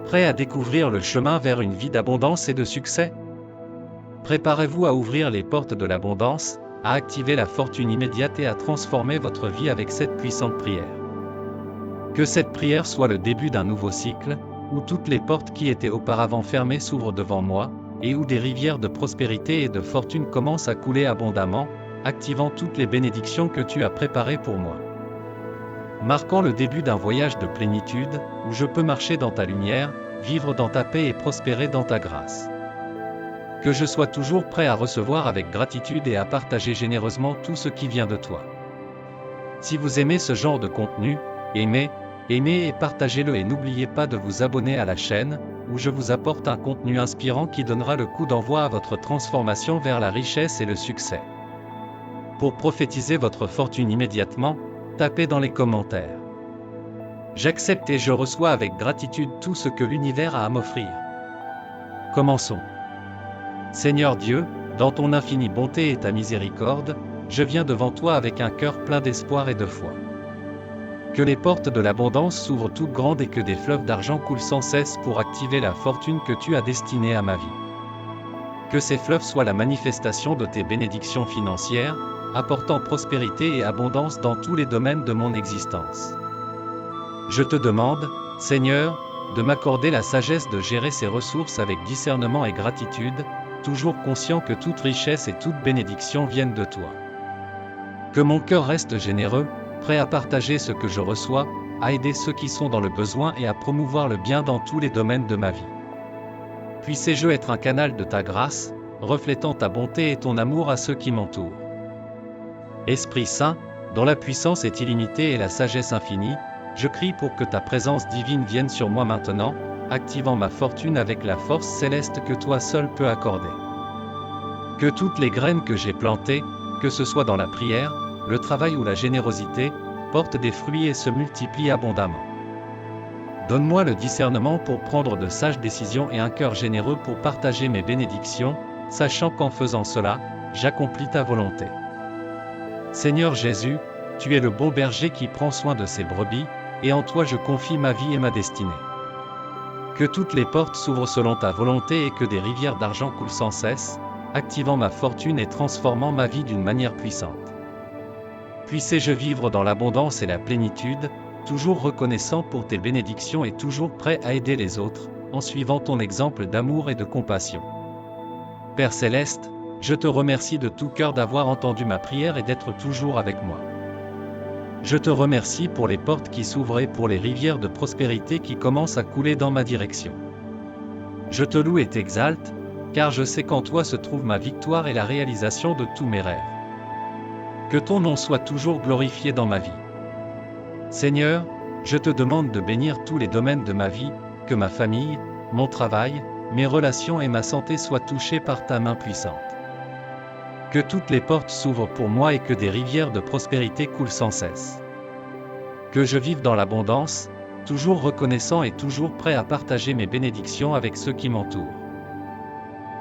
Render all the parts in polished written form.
Prêt à découvrir le chemin vers une vie d'abondance et de succès? Préparez-vous à ouvrir les portes de l'abondance, à activer la fortune immédiate et à transformer votre vie avec cette puissante prière. Que cette prière soit le début d'un nouveau cycle, où toutes les portes qui étaient auparavant fermées s'ouvrent devant moi, et où des rivières de prospérité et de fortune commencent à couler abondamment, activant toutes les bénédictions que tu as préparées pour moi. Marquant le début d'un voyage de plénitude, où je peux marcher dans ta lumière, vivre dans ta paix et prospérer dans ta grâce. Que je sois toujours prêt à recevoir avec gratitude et à partager généreusement tout ce qui vient de toi. Si vous aimez ce genre de contenu, aimez et partagez-le et n'oubliez pas de vous abonner à la chaîne, où je vous apporte un contenu inspirant qui donnera le coup d'envoi à votre transformation vers la richesse et le succès. Pour prophétiser votre fortune immédiatement, tapez dans les commentaires. J'accepte et je reçois avec gratitude tout ce que l'univers a à m'offrir. Commençons. Seigneur Dieu, dans ton infinie bonté et ta miséricorde, je viens devant toi avec un cœur plein d'espoir et de foi. Que les portes de l'abondance s'ouvrent toutes grandes et que des fleuves d'argent coulent sans cesse pour activer la fortune que tu as destinée à ma vie. Que ces fleuves soient la manifestation de tes bénédictions financières, apportant prospérité et abondance dans tous les domaines de mon existence. Je te demande, Seigneur, de m'accorder la sagesse de gérer ces ressources avec discernement et gratitude, toujours conscient que toute richesse et toute bénédiction viennent de toi. Que mon cœur reste généreux, prêt à partager ce que je reçois, à aider ceux qui sont dans le besoin et à promouvoir le bien dans tous les domaines de ma vie. Puissé-je être un canal de ta grâce, reflétant ta bonté et ton amour à ceux qui m'entourent. Esprit Saint, dont la puissance est illimitée et la sagesse infinie, je crie pour que ta présence divine vienne sur moi maintenant, activant ma fortune avec la force céleste que toi seul peux accorder. Que toutes les graines que j'ai plantées, que ce soit dans la prière, le travail ou la générosité, portent des fruits et se multiplient abondamment. Donne-moi le discernement pour prendre de sages décisions et un cœur généreux pour partager mes bénédictions, sachant qu'en faisant cela, j'accomplis ta volonté. Seigneur Jésus, tu es le bon berger qui prend soin de ses brebis, et en toi je confie ma vie et ma destinée. Que toutes les portes s'ouvrent selon ta volonté et que des rivières d'argent coulent sans cesse, activant ma fortune et transformant ma vie d'une manière puissante. Puissé-je vivre dans l'abondance et la plénitude, toujours reconnaissant pour tes bénédictions et toujours prêt à aider les autres, en suivant ton exemple d'amour et de compassion. Père Céleste, je te remercie de tout cœur d'avoir entendu ma prière et d'être toujours avec moi. Je te remercie pour les portes qui s'ouvrent et pour les rivières de prospérité qui commencent à couler dans ma direction. Je te loue et t'exalte, car je sais qu'en toi se trouve ma victoire et la réalisation de tous mes rêves. Que ton nom soit toujours glorifié dans ma vie. Seigneur, je te demande de bénir tous les domaines de ma vie, que ma famille, mon travail, mes relations et ma santé soient touchés par ta main puissante. Que toutes les portes s'ouvrent pour moi et que des rivières de prospérité coulent sans cesse. Que je vive dans l'abondance, toujours reconnaissant et toujours prêt à partager mes bénédictions avec ceux qui m'entourent.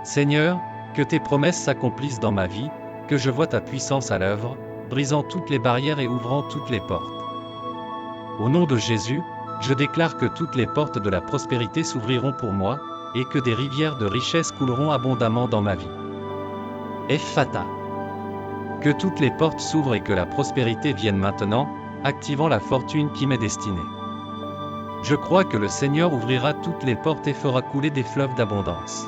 Seigneur, que tes promesses s'accomplissent dans ma vie, que je vois ta puissance à l'œuvre, brisant toutes les barrières et ouvrant toutes les portes. Au nom de Jésus, je déclare que toutes les portes de la prospérité s'ouvriront pour moi, et que des rivières de richesse couleront abondamment dans ma vie. Ephphatha. Que toutes les portes s'ouvrent et que la prospérité vienne maintenant, activant la fortune qui m'est destinée. Je crois que le Seigneur ouvrira toutes les portes et fera couler des fleuves d'abondance.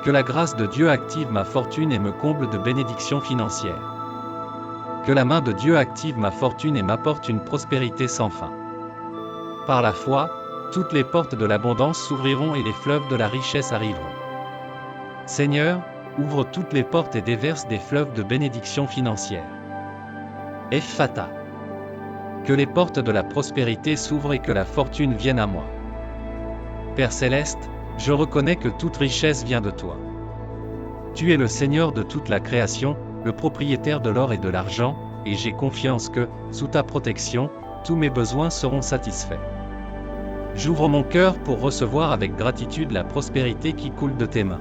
Que la grâce de Dieu active ma fortune et me comble de bénédictions financières. Que la main de Dieu active ma fortune et m'apporte une prospérité sans fin. Par la foi, toutes les portes de l'abondance s'ouvriront et les fleuves de la richesse arriveront. Seigneur, ouvre toutes les portes et déverse des fleuves de bénédictions financières. Ephphatha. Que les portes de la prospérité s'ouvrent et que la fortune vienne à moi. Père Céleste, je reconnais que toute richesse vient de toi. Tu es le Seigneur de toute la création, le propriétaire de l'or et de l'argent, et j'ai confiance que, sous ta protection, tous mes besoins seront satisfaits. J'ouvre mon cœur pour recevoir avec gratitude la prospérité qui coule de tes mains.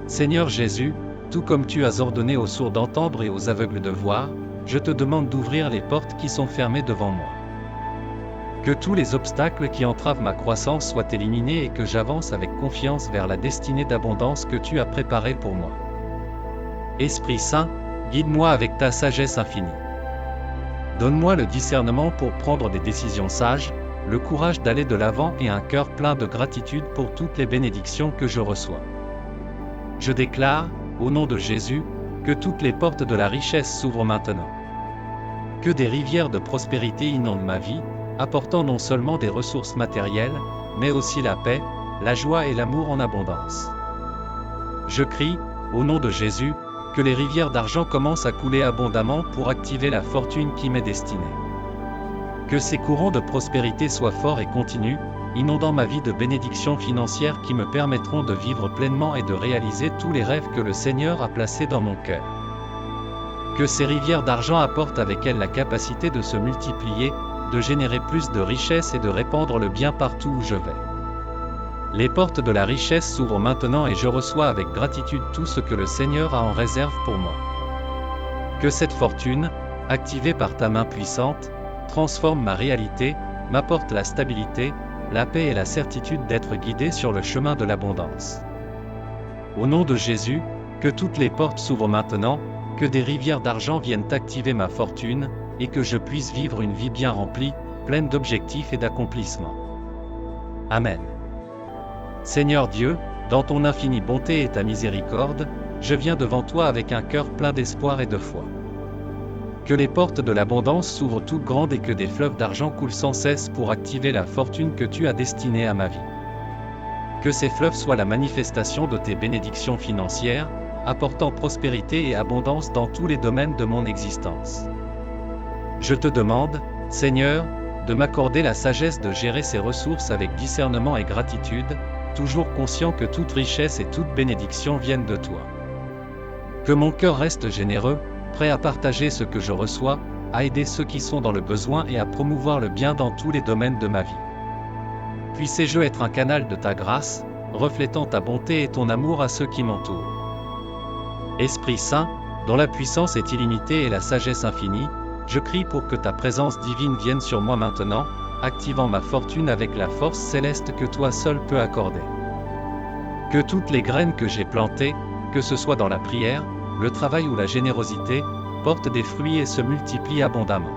Seigneur Jésus, tout comme tu as ordonné aux sourds d'entendre et aux aveugles de voir, je te demande d'ouvrir les portes qui sont fermées devant moi. Que tous les obstacles qui entravent ma croissance soient éliminés et que j'avance avec confiance vers la destinée d'abondance que tu as préparée pour moi. Esprit Saint, guide-moi avec ta sagesse infinie. Donne-moi le discernement pour prendre des décisions sages, le courage d'aller de l'avant et un cœur plein de gratitude pour toutes les bénédictions que je reçois. Je déclare, au nom de Jésus, que toutes les portes de la richesse s'ouvrent maintenant. Que des rivières de prospérité inondent ma vie, apportant non seulement des ressources matérielles, mais aussi la paix, la joie et l'amour en abondance. Je crie, au nom de Jésus, que les rivières d'argent commencent à couler abondamment pour activer la fortune qui m'est destinée. Que ces courants de prospérité soient forts et continus, inondant ma vie de bénédictions financières qui me permettront de vivre pleinement et de réaliser tous les rêves que le Seigneur a placés dans mon cœur. Que ces rivières d'argent apportent avec elles la capacité de se multiplier, de générer plus de richesses et de répandre le bien partout où je vais. Les portes de la richesse s'ouvrent maintenant et je reçois avec gratitude tout ce que le Seigneur a en réserve pour moi. Que cette fortune, activée par ta main puissante, transforme ma réalité, m'apporte la stabilité, la paix et la certitude d'être guidé sur le chemin de l'abondance. Au nom de Jésus, que toutes les portes s'ouvrent maintenant, que des rivières d'argent viennent activer ma fortune, et que je puisse vivre une vie bien remplie, pleine d'objectifs et d'accomplissements. Amen. Seigneur Dieu, dans ton infinie bonté et ta miséricorde, je viens devant toi avec un cœur plein d'espoir et de foi. Que les portes de l'abondance s'ouvrent toutes grandes et que des fleuves d'argent coulent sans cesse pour activer la fortune que tu as destinée à ma vie. Que ces fleuves soient la manifestation de tes bénédictions financières, apportant prospérité et abondance dans tous les domaines de mon existence. Je te demande, Seigneur, de m'accorder la sagesse de gérer ces ressources avec discernement et gratitude, toujours conscient que toute richesse et toute bénédiction viennent de toi. Que mon cœur reste généreux, prêt à partager ce que je reçois, à aider ceux qui sont dans le besoin et à promouvoir le bien dans tous les domaines de ma vie. Puissé-je être un canal de ta grâce, reflétant ta bonté et ton amour à ceux qui m'entourent. Esprit Saint, dont la puissance est illimitée et la sagesse infinie, je crie pour que ta présence divine vienne sur moi maintenant, activant ma fortune avec la force céleste que toi seul peux accorder. Que toutes les graines que j'ai plantées, que ce soit dans la prière, le travail ou la générosité, portent des fruits et se multiplient abondamment.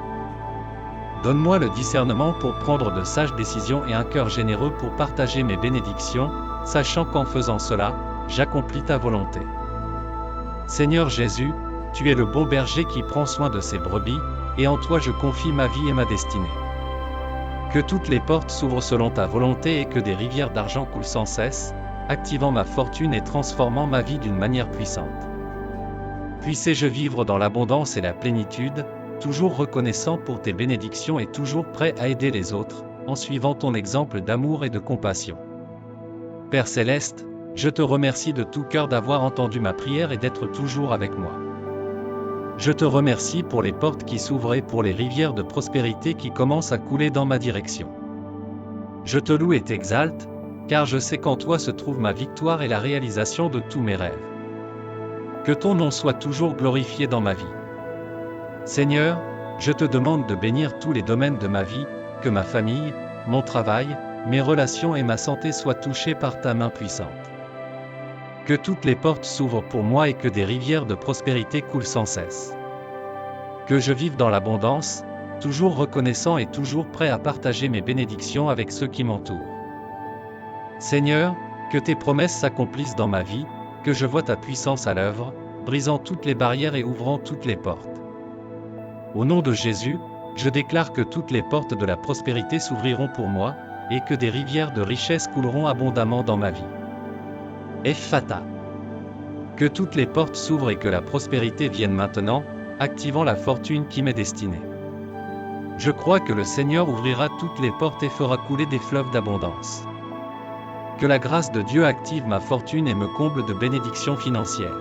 Donne-moi le discernement pour prendre de sages décisions et un cœur généreux pour partager mes bénédictions, sachant qu'en faisant cela, j'accomplis ta volonté. Seigneur Jésus, tu es le bon berger qui prend soin de ses brebis, et en toi je confie ma vie et ma destinée. Que toutes les portes s'ouvrent selon ta volonté et que des rivières d'argent coulent sans cesse, activant ma fortune et transformant ma vie d'une manière puissante. Puissé-je vivre dans l'abondance et la plénitude, toujours reconnaissant pour tes bénédictions et toujours prêt à aider les autres, en suivant ton exemple d'amour et de compassion. Père Céleste, je te remercie de tout cœur d'avoir entendu ma prière et d'être toujours avec moi. Je te remercie pour les portes qui s'ouvrent et pour les rivières de prospérité qui commencent à couler dans ma direction. Je te loue et t'exalte, car je sais qu'en toi se trouve ma victoire et la réalisation de tous mes rêves. Que ton nom soit toujours glorifié dans ma vie. Seigneur, je te demande de bénir tous les domaines de ma vie, que ma famille, mon travail, mes relations et ma santé soient touchés par ta main puissante. Que toutes les portes s'ouvrent pour moi et que des rivières de prospérité coulent sans cesse. Que je vive dans l'abondance, toujours reconnaissant et toujours prêt à partager mes bénédictions avec ceux qui m'entourent. Seigneur, que tes promesses s'accomplissent dans ma vie, que je vois ta puissance à l'œuvre, brisant toutes les barrières et ouvrant toutes les portes. Au nom de Jésus, je déclare que toutes les portes de la prospérité s'ouvriront pour moi, et que des rivières de richesse couleront abondamment dans ma vie. Ephphatha. Que toutes les portes s'ouvrent et que la prospérité vienne maintenant, activant la fortune qui m'est destinée. Je crois que le Seigneur ouvrira toutes les portes et fera couler des fleuves d'abondance. Que la grâce de Dieu active ma fortune et me comble de bénédictions financières.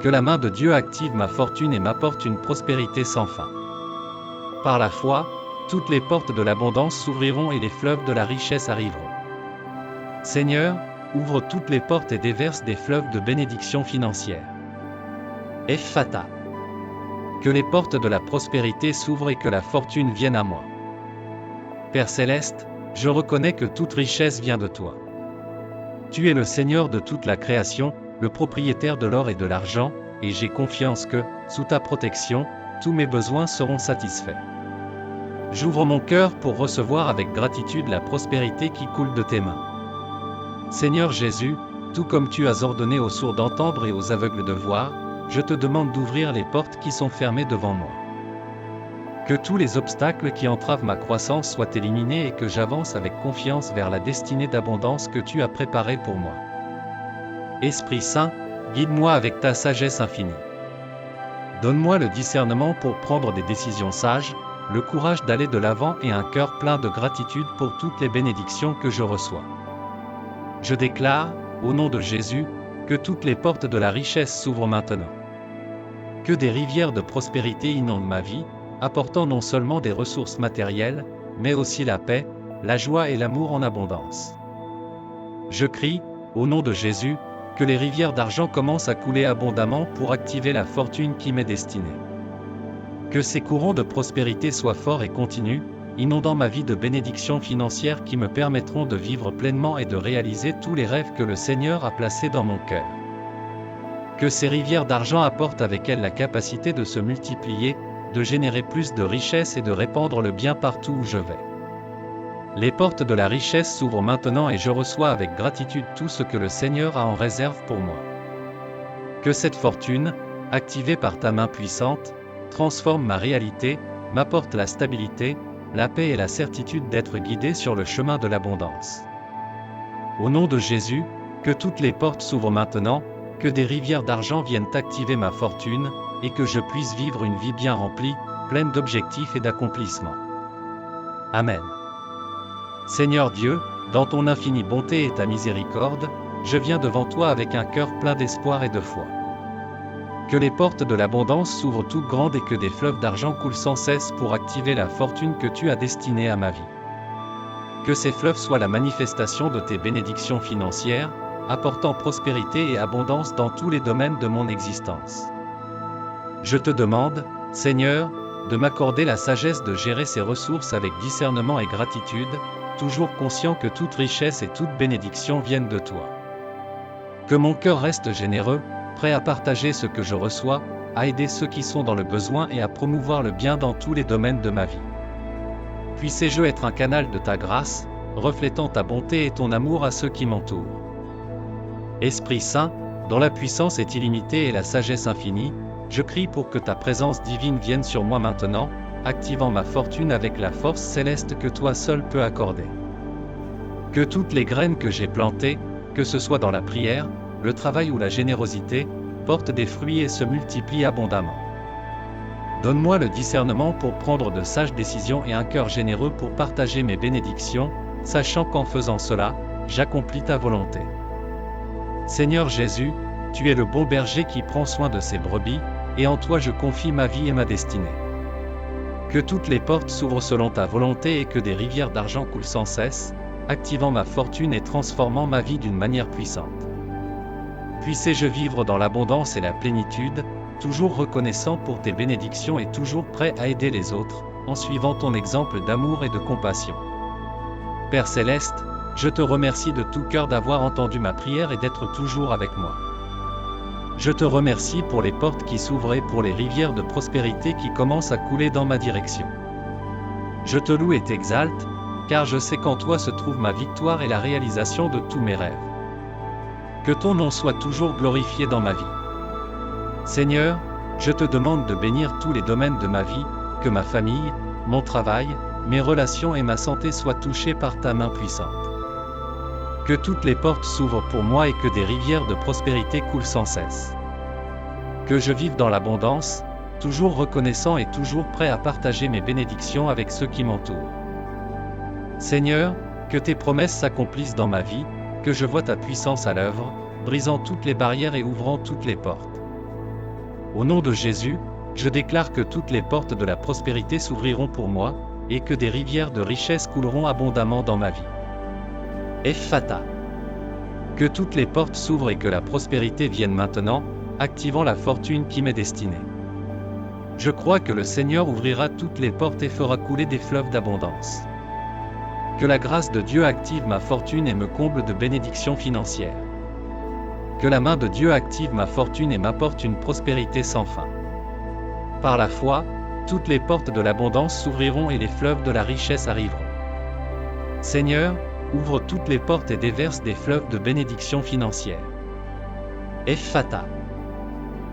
Que la main de Dieu active ma fortune et m'apporte une prospérité sans fin. Par la foi, toutes les portes de l'abondance s'ouvriront et les fleuves de la richesse arriveront. Seigneur, ouvre toutes les portes et déverse des fleuves de bénédictions financières. Ephphatha. Que les portes de la prospérité s'ouvrent et que la fortune vienne à moi. Père céleste, je reconnais que toute richesse vient de toi. Tu es le Seigneur de toute la création, le propriétaire de l'or et de l'argent, et j'ai confiance que, sous ta protection, tous mes besoins seront satisfaits. J'ouvre mon cœur pour recevoir avec gratitude la prospérité qui coule de tes mains. Seigneur Jésus, tout comme tu as ordonné aux sourds d'entendre et aux aveugles de voir, je te demande d'ouvrir les portes qui sont fermées devant moi. Que tous les obstacles qui entravent ma croissance soient éliminés et que j'avance avec confiance vers la destinée d'abondance que tu as préparée pour moi. Esprit Saint, guide-moi avec ta sagesse infinie. Donne-moi le discernement pour prendre des décisions sages, le courage d'aller de l'avant et un cœur plein de gratitude pour toutes les bénédictions que je reçois. Je déclare, au nom de Jésus, que toutes les portes de la richesse s'ouvrent maintenant. Que des rivières de prospérité inondent ma vie, apportant non seulement des ressources matérielles, mais aussi la paix, la joie et l'amour en abondance. Je crie, au nom de Jésus, que les rivières d'argent commencent à couler abondamment pour activer la fortune qui m'est destinée. Que ces courants de prospérité soient forts et continus, inondant ma vie de bénédictions financières qui me permettront de vivre pleinement et de réaliser tous les rêves que le Seigneur a placés dans mon cœur. Que ces rivières d'argent apportent avec elles la capacité de se multiplier, de générer plus de richesses et de répandre le bien partout où je vais. Les portes de la richesse s'ouvrent maintenant et je reçois avec gratitude tout ce que le Seigneur a en réserve pour moi. Que cette fortune, activée par ta main puissante, transforme ma réalité, m'apporte la stabilité, la paix et la certitude d'être guidé sur le chemin de l'abondance. Au nom de Jésus, que toutes les portes s'ouvrent maintenant, que des rivières d'argent viennent activer ma fortune, et que je puisse vivre une vie bien remplie, pleine d'objectifs et d'accomplissements. Amen. Seigneur Dieu, dans ton infinie bonté et ta miséricorde, je viens devant toi avec un cœur plein d'espoir et de foi. Que les portes de l'abondance s'ouvrent toutes grandes et que des fleuves d'argent coulent sans cesse pour activer la fortune que tu as destinée à ma vie. Que ces fleuves soient la manifestation de tes bénédictions financières, apportant prospérité et abondance dans tous les domaines de mon existence. Je te demande, Seigneur, de m'accorder la sagesse de gérer ces ressources avec discernement et gratitude, toujours conscient que toute richesse et toute bénédiction viennent de toi. Que mon cœur reste généreux, prêt à partager ce que je reçois, à aider ceux qui sont dans le besoin et à promouvoir le bien dans tous les domaines de ma vie. Puissé-je être un canal de ta grâce, reflétant ta bonté et ton amour à ceux qui m'entourent. Esprit Saint, dont la puissance est illimitée et la sagesse infinie, je crie pour que ta présence divine vienne sur moi maintenant, activant ma fortune avec la force céleste que toi seul peux accorder. Que toutes les graines que j'ai plantées, que ce soit dans la prière, le travail ou la générosité, portent des fruits et se multiplient abondamment. Donne-moi le discernement pour prendre de sages décisions et un cœur généreux pour partager mes bénédictions, sachant qu'en faisant cela, j'accomplis ta volonté. Seigneur Jésus, tu es le bon berger qui prend soin de ses brebis, et en toi je confie ma vie et ma destinée. Que toutes les portes s'ouvrent selon ta volonté et que des rivières d'argent coulent sans cesse, activant ma fortune et transformant ma vie d'une manière puissante. Puissé-je vivre dans l'abondance et la plénitude, toujours reconnaissant pour tes bénédictions et toujours prêt à aider les autres, en suivant ton exemple d'amour et de compassion. Père céleste, je te remercie de tout cœur d'avoir entendu ma prière et d'être toujours avec moi. Je te remercie pour les portes qui s'ouvrent et pour les rivières de prospérité qui commencent à couler dans ma direction. Je te loue et t'exalte, car je sais qu'en toi se trouve ma victoire et la réalisation de tous mes rêves. Que ton nom soit toujours glorifié dans ma vie. Seigneur, je te demande de bénir tous les domaines de ma vie, que ma famille, mon travail, mes relations et ma santé soient touchés par ta main puissante. Que toutes les portes s'ouvrent pour moi et que des rivières de prospérité coulent sans cesse. Que je vive dans l'abondance, toujours reconnaissant et toujours prêt à partager mes bénédictions avec ceux qui m'entourent. Seigneur, que tes promesses s'accomplissent dans ma vie, que je vois ta puissance à l'œuvre, brisant toutes les barrières et ouvrant toutes les portes. Au nom de Jésus, je déclare que toutes les portes de la prospérité s'ouvriront pour moi, et que des rivières de richesse couleront abondamment dans ma vie. Ephphatha. Que toutes les portes s'ouvrent et que la prospérité vienne maintenant, activant la fortune qui m'est destinée. Je crois que le Seigneur ouvrira toutes les portes et fera couler des fleuves d'abondance. Que la grâce de Dieu active ma fortune et me comble de bénédictions financières. Que la main de Dieu active ma fortune et m'apporte une prospérité sans fin. Par la foi, toutes les portes de l'abondance s'ouvriront et les fleuves de la richesse arriveront. Seigneur, ouvre toutes les portes et déverse des fleuves de bénédictions financières. Ephphatha.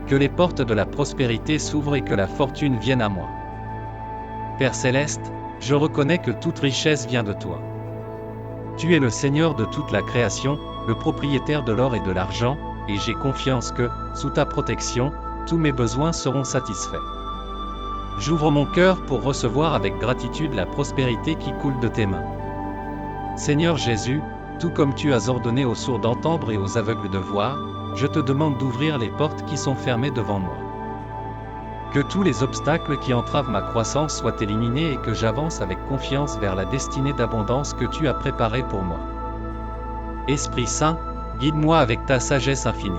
Que les portes de la prospérité s'ouvrent et que la fortune vienne à moi. Père céleste, je reconnais que toute richesse vient de toi. Tu es le Seigneur de toute la création, le propriétaire de l'or et de l'argent, et j'ai confiance que, sous ta protection, tous mes besoins seront satisfaits. J'ouvre mon cœur pour recevoir avec gratitude la prospérité qui coule de tes mains. Seigneur Jésus, tout comme tu as ordonné aux sourds d'entendre et aux aveugles de voir, je te demande d'ouvrir les portes qui sont fermées devant moi. Que tous les obstacles qui entravent ma croissance soient éliminés et que j'avance avec confiance vers la destinée d'abondance que tu as préparée pour moi. Esprit Saint, guide-moi avec ta sagesse infinie.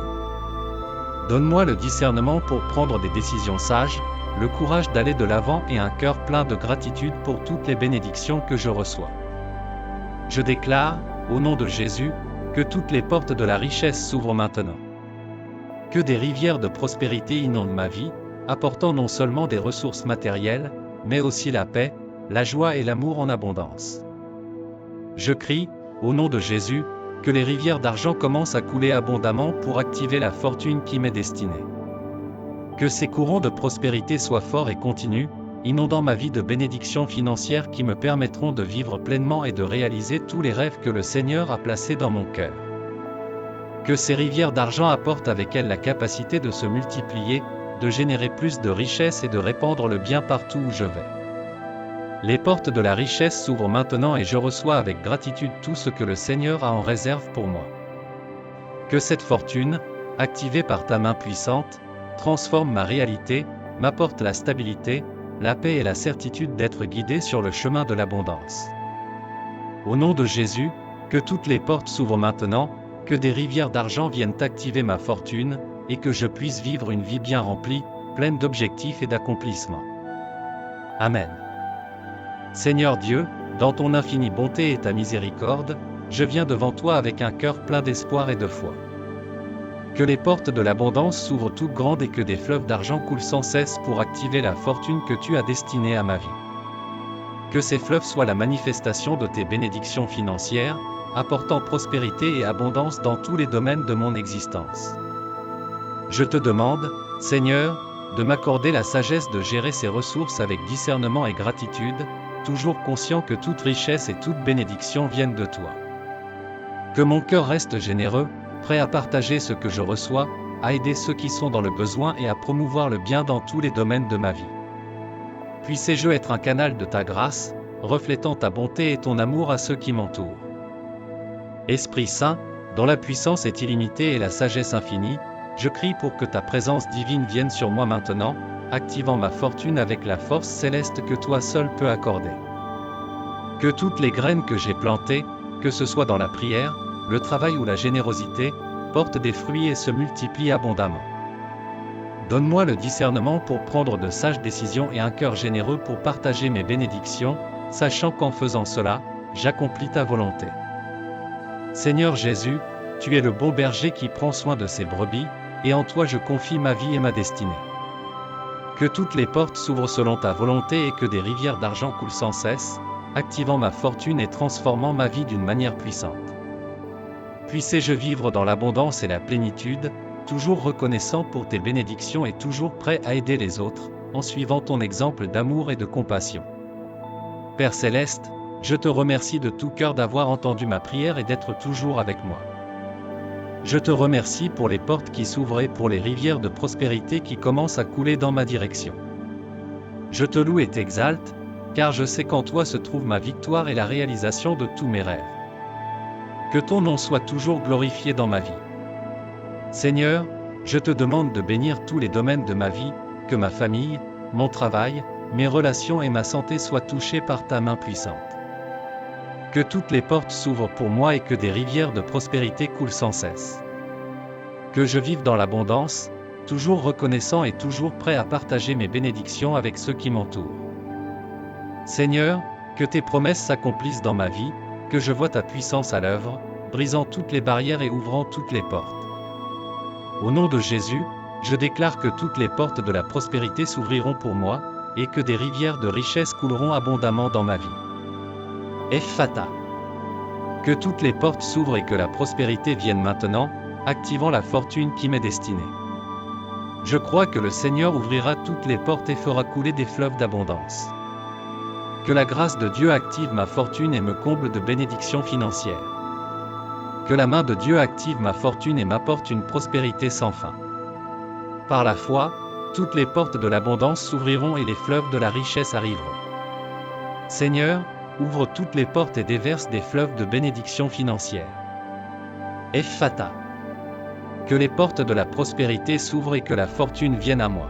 Donne-moi le discernement pour prendre des décisions sages, le courage d'aller de l'avant et un cœur plein de gratitude pour toutes les bénédictions que je reçois. Je déclare, au nom de Jésus, que toutes les portes de la richesse s'ouvrent maintenant. Que des rivières de prospérité inondent ma vie, apportant non seulement des ressources matérielles, mais aussi la paix, la joie et l'amour en abondance. Je crie, au nom de Jésus, que les rivières d'argent commencent à couler abondamment pour activer la fortune qui m'est destinée. Que ces courants de prospérité soient forts et continus, inondant ma vie de bénédictions financières qui me permettront de vivre pleinement et de réaliser tous les rêves que le Seigneur a placés dans mon cœur. Que ces rivières d'argent apportent avec elles la capacité de se multiplier, de générer plus de richesses et de répandre le bien partout où je vais. Les portes de la richesse s'ouvrent maintenant et je reçois avec gratitude tout ce que le Seigneur a en réserve pour moi. Que cette fortune, activée par ta main puissante, transforme ma réalité, m'apporte la stabilité, la paix et la certitude d'être guidé sur le chemin de l'abondance. Au nom de Jésus, que toutes les portes s'ouvrent maintenant, que des rivières d'argent viennent activer ma fortune, et que je puisse vivre une vie bien remplie, pleine d'objectifs et d'accomplissements. Amen. Seigneur Dieu, dans ton infinie bonté et ta miséricorde, je viens devant toi avec un cœur plein d'espoir et de foi. Que les portes de l'abondance s'ouvrent toutes grandes et que des fleuves d'argent coulent sans cesse pour activer la fortune que tu as destinée à ma vie. Que ces fleuves soient la manifestation de tes bénédictions financières, apportant prospérité et abondance dans tous les domaines de mon existence. Je te demande, Seigneur, de m'accorder la sagesse de gérer ces ressources avec discernement et gratitude, toujours conscient que toute richesse et toute bénédiction viennent de toi. Que mon cœur reste généreux, prêt à partager ce que je reçois, à aider ceux qui sont dans le besoin et à promouvoir le bien dans tous les domaines de ma vie. Puissé-je être un canal de ta grâce, reflétant ta bonté et ton amour à ceux qui m'entourent. Esprit Saint, dont la puissance est illimitée et la sagesse infinie, je crie pour que ta présence divine vienne sur moi maintenant, activant ma fortune avec la force céleste que toi seul peux accorder. Que toutes les graines que j'ai plantées, que ce soit dans la prière, le travail ou la générosité, portent des fruits et se multiplient abondamment. Donne-moi le discernement pour prendre de sages décisions et un cœur généreux pour partager mes bénédictions, sachant qu'en faisant cela, j'accomplis ta volonté. Seigneur Jésus, tu es le bon berger qui prend soin de ses brebis, et en toi je confie ma vie et ma destinée. Que toutes les portes s'ouvrent selon ta volonté et que des rivières d'argent coulent sans cesse, activant ma fortune et transformant ma vie d'une manière puissante. Puissé-je vivre dans l'abondance et la plénitude, toujours reconnaissant pour tes bénédictions et toujours prêt à aider les autres, en suivant ton exemple d'amour et de compassion. Père Céleste, je te remercie de tout cœur d'avoir entendu ma prière et d'être toujours avec moi. Je te remercie pour les portes qui s'ouvrent et pour les rivières de prospérité qui commencent à couler dans ma direction. Je te loue et t'exalte, car je sais qu'en toi se trouve ma victoire et la réalisation de tous mes rêves. Que ton nom soit toujours glorifié dans ma vie. Seigneur, je te demande de bénir tous les domaines de ma vie, que ma famille, mon travail, mes relations et ma santé soient touchés par ta main puissante. Que toutes les portes s'ouvrent pour moi et que des rivières de prospérité coulent sans cesse. Que je vive dans l'abondance, toujours reconnaissant et toujours prêt à partager mes bénédictions avec ceux qui m'entourent. Seigneur, Que tes promesses s'accomplissent dans ma vie, que je vois ta puissance à l'œuvre, brisant toutes les barrières et ouvrant toutes les portes. Au nom de Jésus, je déclare que toutes les portes de la prospérité s'ouvriront pour moi, et que des rivières de richesse couleront abondamment dans ma vie. Ephphatha. Que toutes les portes s'ouvrent et que la prospérité vienne maintenant, activant la fortune qui m'est destinée. Je crois que le Seigneur ouvrira toutes les portes et fera couler des fleuves d'abondance. Que la grâce de Dieu active ma fortune et me comble de bénédictions financières. Que la main de Dieu active ma fortune et m'apporte une prospérité sans fin. Par la foi, toutes les portes de l'abondance s'ouvriront et les fleuves de la richesse arriveront. Seigneur, ouvre toutes les portes et déverse des fleuves de bénédictions financières. Ephphatha. Que les portes de la prospérité s'ouvrent et que la fortune vienne à moi.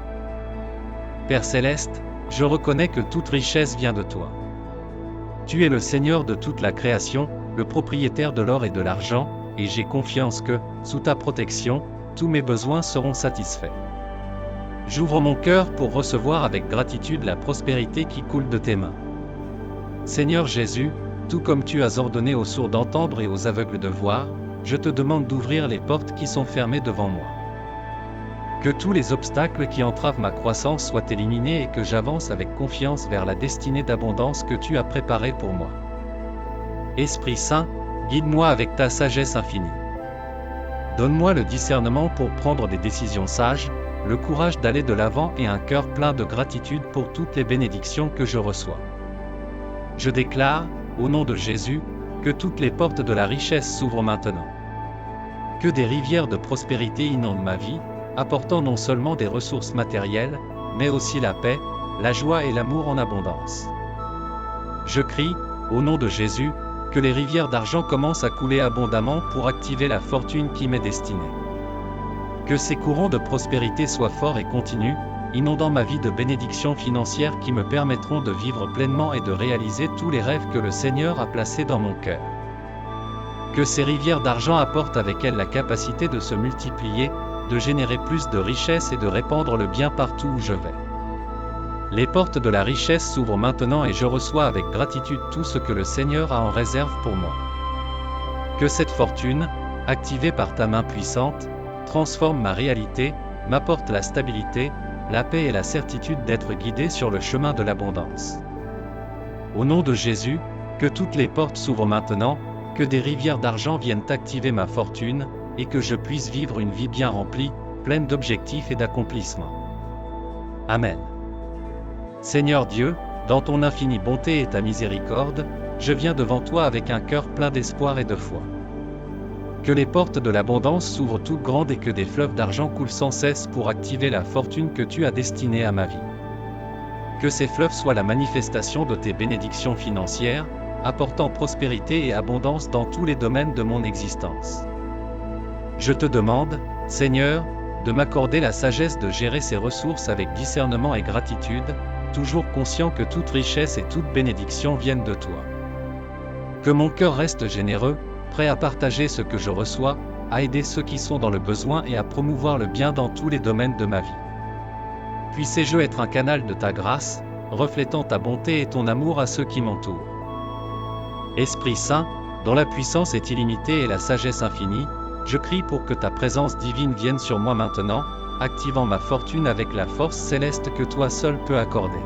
Père Céleste, je reconnais que toute richesse vient de toi. Tu es le Seigneur de toute la création, le propriétaire de l'or et de l'argent, et j'ai confiance que, sous ta protection, tous mes besoins seront satisfaits. J'ouvre mon cœur pour recevoir avec gratitude la prospérité qui coule de tes mains. Seigneur Jésus, tout comme tu as ordonné aux sourds d'entendre et aux aveugles de voir, je te demande d'ouvrir les portes qui sont fermées devant moi. Que tous les obstacles qui entravent ma croissance soient éliminés et que j'avance avec confiance vers la destinée d'abondance que tu as préparée pour moi. Esprit Saint, guide-moi avec ta sagesse infinie. Donne-moi le discernement pour prendre des décisions sages, le courage d'aller de l'avant et un cœur plein de gratitude pour toutes les bénédictions que je reçois. Je déclare, au nom de Jésus, que toutes les portes de la richesse s'ouvrent maintenant. Que des rivières de prospérité inondent ma vie, apportant non seulement des ressources matérielles, mais aussi la paix, la joie et l'amour en abondance. Je crie, au nom de Jésus, que les rivières d'argent commencent à couler abondamment pour activer la fortune qui m'est destinée. Que ces courants de prospérité soient forts et continus, inondant ma vie de bénédictions financières qui me permettront de vivre pleinement et de réaliser tous les rêves que le Seigneur a placés dans mon cœur. Que ces rivières d'argent apportent avec elles la capacité de se multiplier, de générer plus de richesses et de répandre le bien partout où je vais. Les portes de la richesse s'ouvrent maintenant et je reçois avec gratitude tout ce que le Seigneur a en réserve pour moi. Que cette fortune, activée par ta main puissante, transforme ma réalité, m'apporte la stabilité, la paix et la certitude d'être guidé sur le chemin de l'abondance. Au nom de Jésus, que toutes les portes s'ouvrent maintenant, que des rivières d'argent viennent activer ma fortune, et que je puisse vivre une vie bien remplie, pleine d'objectifs et d'accomplissements. Amen. Seigneur Dieu, dans ton infinie bonté et ta miséricorde, je viens devant toi avec un cœur plein d'espoir et de foi. Que les portes de l'abondance s'ouvrent toutes grandes et que des fleuves d'argent coulent sans cesse pour activer la fortune que tu as destinée à ma vie. Que ces fleuves soient la manifestation de tes bénédictions financières, apportant prospérité et abondance dans tous les domaines de mon existence. Je te demande, Seigneur, de m'accorder la sagesse de gérer ces ressources avec discernement et gratitude, toujours conscient que toute richesse et toute bénédiction viennent de toi. Que mon cœur reste généreux, prêt à partager ce que je reçois, à aider ceux qui sont dans le besoin et à promouvoir le bien dans tous les domaines de ma vie. Puissé-je être un canal de ta grâce, reflétant ta bonté et ton amour à ceux qui m'entourent. Esprit Saint, dont la puissance est illimitée et la sagesse infinie, je crie pour que ta présence divine vienne sur moi maintenant, activant ma fortune avec la force céleste que toi seul peux accorder.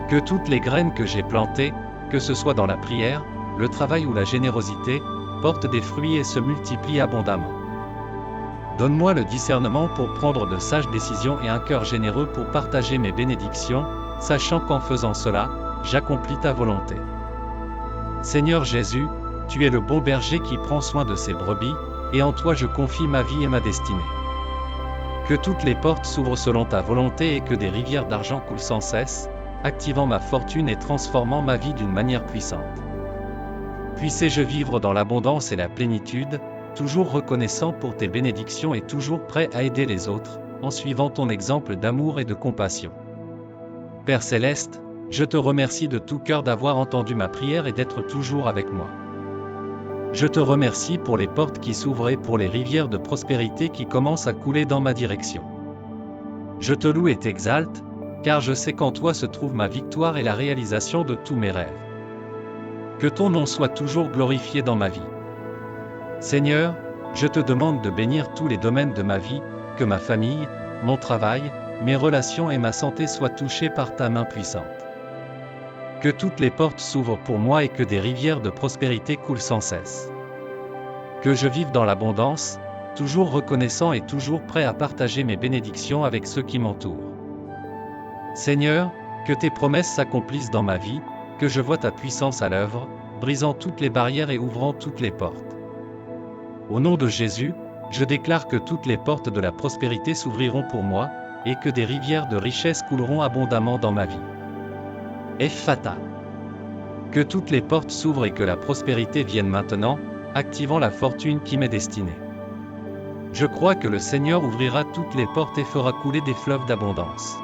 Que toutes les graines que j'ai plantées, que ce soit dans la prière, le travail ou la générosité, portent des fruits et se multiplient abondamment. Donne-moi le discernement pour prendre de sages décisions et un cœur généreux pour partager mes bénédictions, sachant qu'en faisant cela, j'accomplis ta volonté. Seigneur Jésus, tu es le bon berger qui prend soin de ses brebis, et en toi je confie ma vie et ma destinée. Que toutes les portes s'ouvrent selon ta volonté et que des rivières d'argent coulent sans cesse, activant ma fortune et transformant ma vie d'une manière puissante. Puissé-je vivre dans l'abondance et la plénitude, toujours reconnaissant pour tes bénédictions et toujours prêt à aider les autres, en suivant ton exemple d'amour et de compassion. Père Céleste, je te remercie de tout cœur d'avoir entendu ma prière et d'être toujours avec moi. Je te remercie pour les portes qui s'ouvrent et pour les rivières de prospérité qui commencent à couler dans ma direction. Je te loue et t'exalte, car je sais qu'en toi se trouve ma victoire et la réalisation de tous mes rêves. Que ton nom soit toujours glorifié dans ma vie. Seigneur, je te demande de bénir tous les domaines de ma vie, que ma famille, mon travail, mes relations et ma santé soient touchés par ta main puissante. Que toutes les portes s'ouvrent pour moi et que des rivières de prospérité coulent sans cesse. Que je vive dans l'abondance, toujours reconnaissant et toujours prêt à partager mes bénédictions avec ceux qui m'entourent. Seigneur, que tes promesses s'accomplissent dans ma vie, que je vois ta puissance à l'œuvre, brisant toutes les barrières et ouvrant toutes les portes. Au nom de Jésus, je déclare que toutes les portes de la prospérité s'ouvriront pour moi, et que des rivières de richesse couleront abondamment dans ma vie. Ephphatha. Que toutes les portes s'ouvrent et que la prospérité vienne maintenant, activant la fortune qui m'est destinée. Je crois que le Seigneur ouvrira toutes les portes et fera couler des fleuves d'abondance.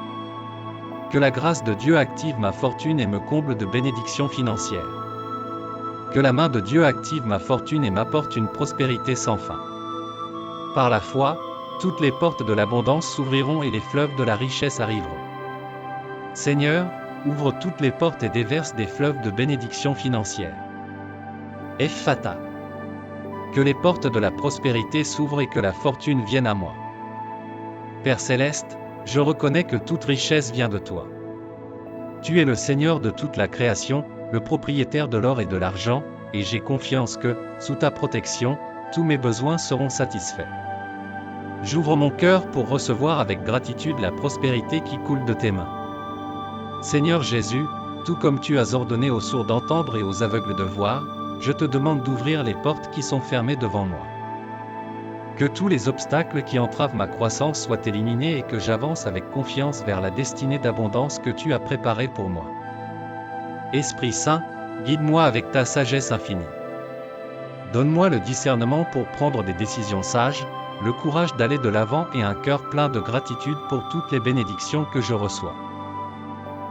Que la grâce de Dieu active ma fortune et me comble de bénédictions financières. Que la main de Dieu active ma fortune et m'apporte une prospérité sans fin. Par la foi, toutes les portes de l'abondance s'ouvriront et les fleuves de la richesse arriveront. Seigneur, ouvre toutes les portes et déverse des fleuves de bénédictions financières. Ephphatha. Que les portes de la prospérité s'ouvrent et que la fortune vienne à moi. Père céleste, je reconnais que toute richesse vient de toi. Tu es le Seigneur de toute la création, le propriétaire de l'or et de l'argent, et j'ai confiance que, sous ta protection, tous mes besoins seront satisfaits. J'ouvre mon cœur pour recevoir avec gratitude la prospérité qui coule de tes mains. Seigneur Jésus, tout comme tu as ordonné aux sourds d'entendre et aux aveugles de voir, je te demande d'ouvrir les portes qui sont fermées devant moi. Que tous les obstacles qui entravent ma croissance soient éliminés et que j'avance avec confiance vers la destinée d'abondance que tu as préparée pour moi. Esprit Saint, guide-moi avec ta sagesse infinie. Donne-moi le discernement pour prendre des décisions sages, le courage d'aller de l'avant et un cœur plein de gratitude pour toutes les bénédictions que je reçois.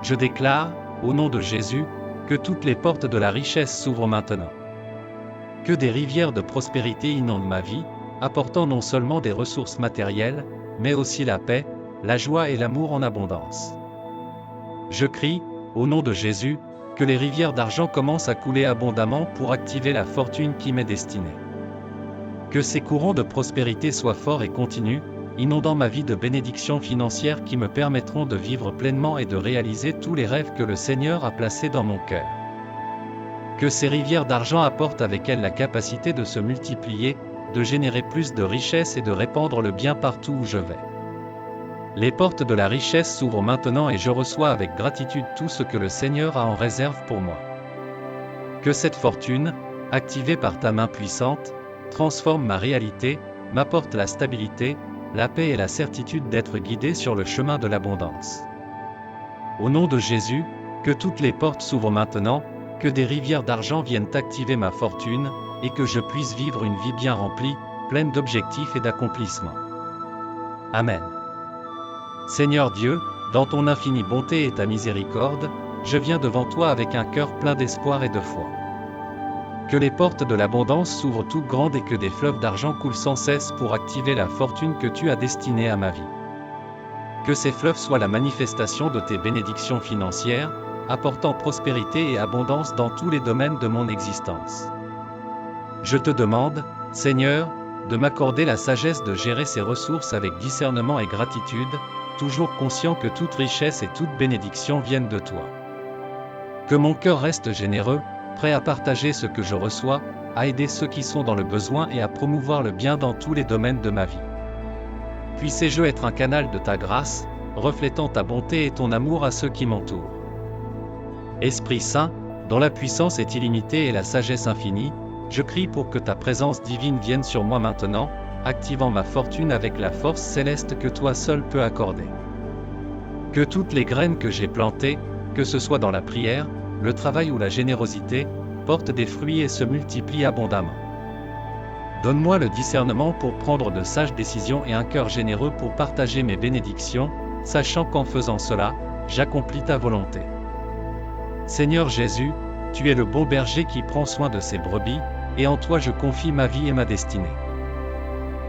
Je déclare, au nom de Jésus, que toutes les portes de la richesse s'ouvrent maintenant. Que des rivières de prospérité inondent ma vie, apportant non seulement des ressources matérielles, mais aussi la paix, la joie et l'amour en abondance. Je crie, au nom de Jésus, que les rivières d'argent commencent à couler abondamment pour activer la fortune qui m'est destinée. Que ces courants de prospérité soient forts et continus, inondant ma vie de bénédictions financières qui me permettront de vivre pleinement et de réaliser tous les rêves que le Seigneur a placés dans mon cœur. Que ces rivières d'argent apportent avec elles la capacité de se multiplier, de générer plus de richesses et de répandre le bien partout où je vais. Les portes de la richesse s'ouvrent maintenant et je reçois avec gratitude tout ce que le Seigneur a en réserve pour moi. Que cette fortune, activée par ta main puissante, transforme ma réalité, m'apporte la stabilité, la paix et la certitude d'être guidé sur le chemin de l'abondance. Au nom de Jésus, que toutes les portes s'ouvrent maintenant, que des rivières d'argent viennent activer ma fortune, et que je puisse vivre une vie bien remplie, pleine d'objectifs et d'accomplissements. Amen. Seigneur Dieu, dans ton infinie bonté et ta miséricorde, je viens devant toi avec un cœur plein d'espoir et de foi. Que les portes de l'abondance s'ouvrent toutes grandes et que des fleuves d'argent coulent sans cesse pour activer la fortune que tu as destinée à ma vie. Que ces fleuves soient la manifestation de tes bénédictions financières, apportant prospérité et abondance dans tous les domaines de mon existence. Je te demande, Seigneur, de m'accorder la sagesse de gérer ces ressources avec discernement et gratitude, toujours conscient que toute richesse et toute bénédiction viennent de toi. Que mon cœur reste généreux, prêt à partager ce que je reçois, à aider ceux qui sont dans le besoin et à promouvoir le bien dans tous les domaines de ma vie. Puissé-je être un canal de ta grâce, reflétant ta bonté et ton amour à ceux qui m'entourent. Esprit Saint, dont la puissance est illimitée et la sagesse infinie, je crie pour que ta présence divine vienne sur moi maintenant, activant ma fortune avec la force céleste que toi seul peux accorder. Que toutes les graines que j'ai plantées, que ce soit dans la prière, le travail ou la générosité, portent des fruits et se multiplient abondamment. Donne-moi le discernement pour prendre de sages décisions et un cœur généreux pour partager mes bénédictions, sachant qu'en faisant cela, j'accomplis ta volonté. Seigneur Jésus, tu es le bon berger qui prend soin de ses brebis, et en toi je confie ma vie et ma destinée.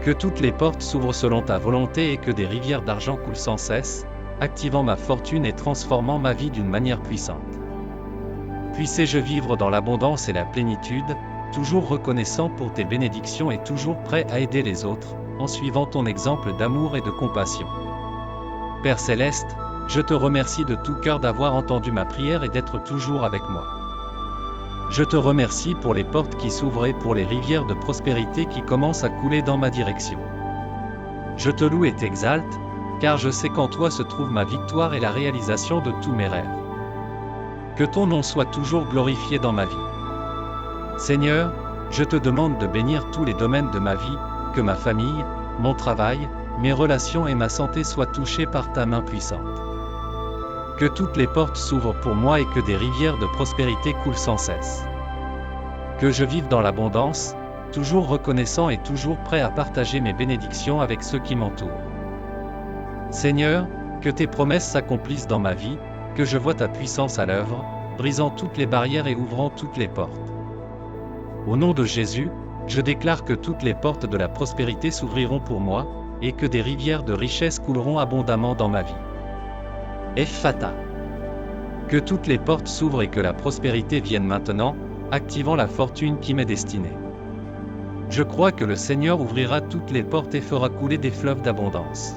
Que toutes les portes s'ouvrent selon ta volonté et que des rivières d'argent coulent sans cesse, activant ma fortune et transformant ma vie d'une manière puissante. Puissé-je vivre dans l'abondance et la plénitude, toujours reconnaissant pour tes bénédictions et toujours prêt à aider les autres, en suivant ton exemple d'amour et de compassion. Père Céleste, je te remercie de tout cœur d'avoir entendu ma prière et d'être toujours avec moi. Je te remercie pour les portes qui s'ouvrent et pour les rivières de prospérité qui commencent à couler dans ma direction. Je te loue et t'exalte, car je sais qu'en toi se trouve ma victoire et la réalisation de tous mes rêves. Que ton nom soit toujours glorifié dans ma vie. Seigneur, je te demande de bénir tous les domaines de ma vie, que ma famille, mon travail, mes relations et ma santé soient touchés par ta main puissante. Que toutes les portes s'ouvrent pour moi et que des rivières de prospérité coulent sans cesse. Que je vive dans l'abondance, toujours reconnaissant et toujours prêt à partager mes bénédictions avec ceux qui m'entourent. Seigneur, que tes promesses s'accomplissent dans ma vie, que je vois ta puissance à l'œuvre, brisant toutes les barrières et ouvrant toutes les portes. Au nom de Jésus, je déclare que toutes les portes de la prospérité s'ouvriront pour moi, et que des rivières de richesse couleront abondamment dans ma vie. Ephphatha. Que toutes les portes s'ouvrent et que la prospérité vienne maintenant, activant la fortune qui m'est destinée. Je crois que le Seigneur ouvrira toutes les portes et fera couler des fleuves d'abondance.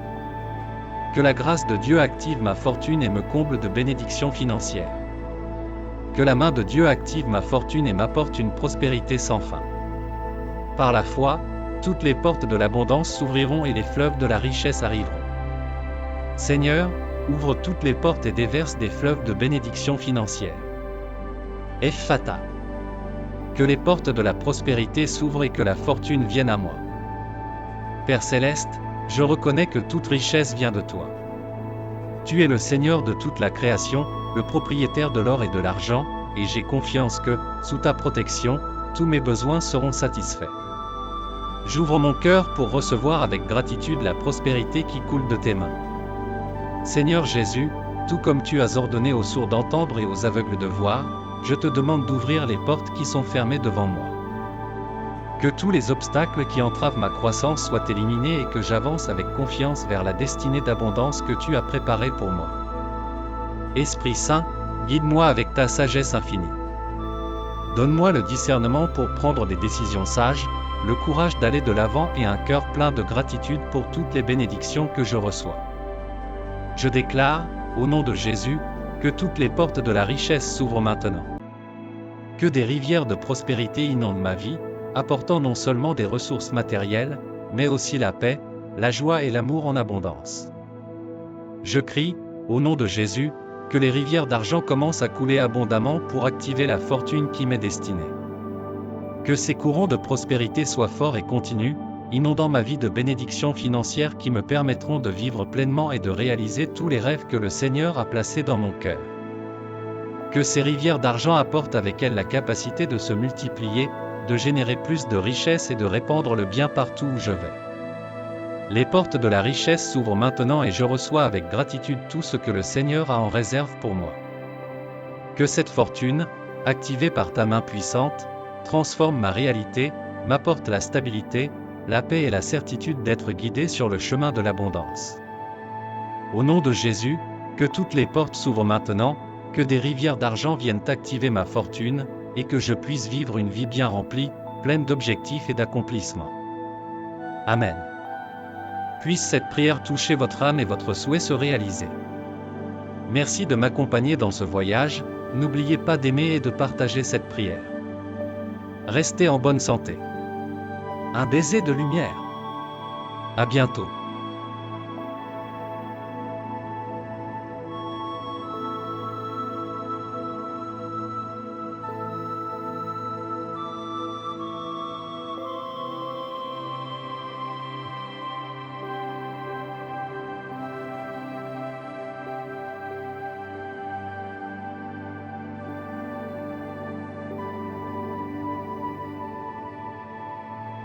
Que la grâce de Dieu active ma fortune et me comble de bénédictions financières. Que la main de Dieu active ma fortune et m'apporte une prospérité sans fin. Par la foi, toutes les portes de l'abondance s'ouvriront et les fleuves de la richesse arriveront. Seigneur, ouvre toutes les portes et déverse des fleuves de bénédictions financières. Ephphatha. Que les portes de la prospérité s'ouvrent et que la fortune vienne à moi. Père Céleste, je reconnais que toute richesse vient de toi. Tu es le Seigneur de toute la création, le propriétaire de l'or et de l'argent, et j'ai confiance que, sous ta protection, tous mes besoins seront satisfaits. J'ouvre mon cœur pour recevoir avec gratitude la prospérité qui coule de tes mains. Seigneur Jésus, tout comme tu as ordonné aux sourds d'entendre et aux aveugles de voir, je te demande d'ouvrir les portes qui sont fermées devant moi. Que tous les obstacles qui entravent ma croissance soient éliminés et que j'avance avec confiance vers la destinée d'abondance que tu as préparée pour moi. Esprit Saint, guide-moi avec ta sagesse infinie. Donne-moi le discernement pour prendre des décisions sages, le courage d'aller de l'avant et un cœur plein de gratitude pour toutes les bénédictions que je reçois. Je déclare, au nom de Jésus, que toutes les portes de la richesse s'ouvrent maintenant. Que des rivières de prospérité inondent ma vie, apportant non seulement des ressources matérielles, mais aussi la paix, la joie et l'amour en abondance. Je crie, au nom de Jésus, que les rivières d'argent commencent à couler abondamment pour activer la fortune qui m'est destinée. Que ces courants de prospérité soient forts et continus, inondant ma vie de bénédictions financières qui me permettront de vivre pleinement et de réaliser tous les rêves que le Seigneur a placés dans mon cœur. Que ces rivières d'argent apportent avec elles la capacité de se multiplier, de générer plus de richesses et de répandre le bien partout où je vais. Les portes de la richesse s'ouvrent maintenant et je reçois avec gratitude tout ce que le Seigneur a en réserve pour moi. Que cette fortune, activée par ta main puissante, transforme ma réalité, m'apporte la stabilité, la paix et la certitude d'être guidé sur le chemin de l'abondance. Au nom de Jésus, que toutes les portes s'ouvrent maintenant, que des rivières d'argent viennent activer ma fortune, et que je puisse vivre une vie bien remplie, pleine d'objectifs et d'accomplissements. Amen. Puisse cette prière toucher votre âme et votre souhait se réaliser. Merci de m'accompagner dans ce voyage, n'oubliez pas d'aimer et de partager cette prière. Restez en bonne santé. Un baiser de lumière. À bientôt.